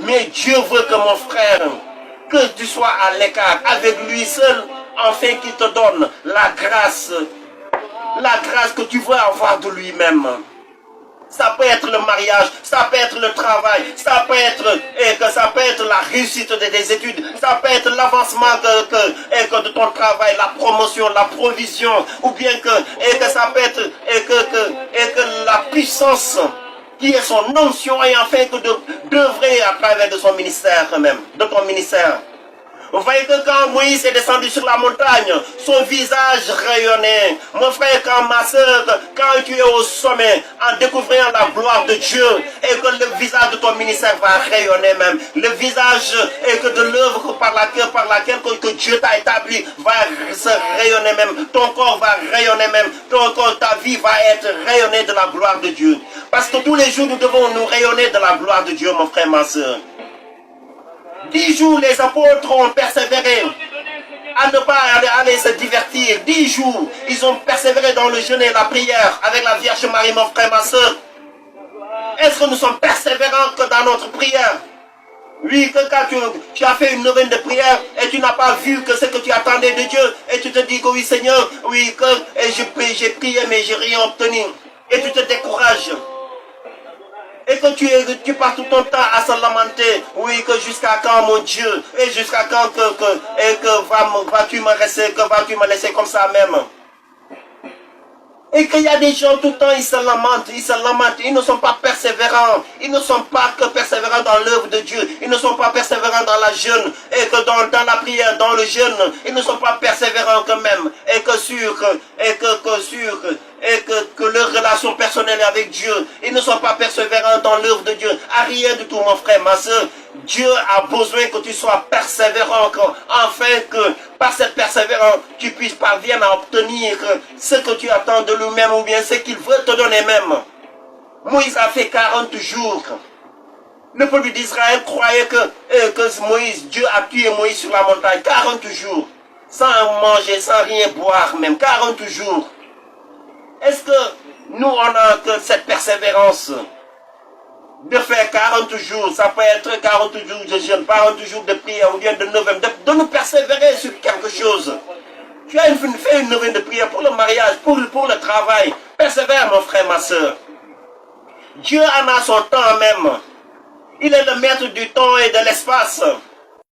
Mais Dieu veut que mon frère, que tu sois à l'écart avec lui seul, afin qu'il te donne la grâce que tu veux avoir de lui-même. Ça peut être le mariage, ça peut être le travail, ça peut être la réussite de tes études, ça peut être l'avancement de ton travail, la promotion, la provision, ou bien ça peut être la puissance qui est son onction et enfin d'œuvrer à travers de son ministère même, de ton ministère. Vous voyez que quand Moïse est descendu sur la montagne, son visage rayonnait. Mon frère, ma soeur, quand tu es au sommet, en découvrant la gloire de Dieu, et que le visage de ton ministère va rayonner même, le visage et que de l'œuvre par laquelle que Dieu t'a établi va se rayonner même, ton corps va rayonner même, ta vie va être rayonnée de la gloire de Dieu. Parce que tous les jours, nous devons nous rayonner de la gloire de Dieu, mon frère, ma soeur. 10 jours, les apôtres ont persévéré à ne pas aller se divertir. 10 jours, ils ont persévéré dans le jeûne et la prière avec la Vierge Marie, mon frère, ma soeur. Est-ce que nous sommes persévérants que dans notre prière? Oui, que quand tu as fait une neuvaine de prière et tu n'as pas vu que ce que tu attendais de Dieu et tu te dis que oui, Seigneur, oui, que j'ai prié mais j'ai rien obtenu. Et tu te décourages. Et que tu passes tout ton temps à se lamenter. Oui, que jusqu'à quand, mon Dieu? Et jusqu'à quand vas-tu me laisser comme ça même? Et qu'il y a des gens tout le temps, ils se lamentent, ils ne sont pas persévérants, ils ne sont pas que persévérants dans l'œuvre de Dieu, ils ne sont pas persévérants dans la jeûne, et que dans la prière, dans le jeûne, ils ne sont pas persévérants quand même, et que leur relation personnelle avec Dieu, ils ne sont pas persévérants dans l'œuvre de Dieu, à rien du tout, mon frère, ma soeur. Dieu a besoin que tu sois persévérant, afin que par cette persévérance, tu puisses parvenir à obtenir ce que tu attends de lui-même ou bien ce qu'il veut te donner même. Moïse a fait 40 jours. Le peuple d'Israël croyait que Dieu a tué Moïse sur la montagne 40 jours, sans manger, sans rien boire même, 40 jours. Est-ce que nous, on a que cette persévérance de faire 40 jours, ça peut être 40 jours de jeûne, 40 jours de prière ou bien de neuvaine, de nous persévérer sur quelque chose. Tu as fait une neuvaine de prière pour le mariage, pour le travail. Persévère, mon frère, ma soeur. Dieu en a son temps même. Il est le maître du temps et de l'espace.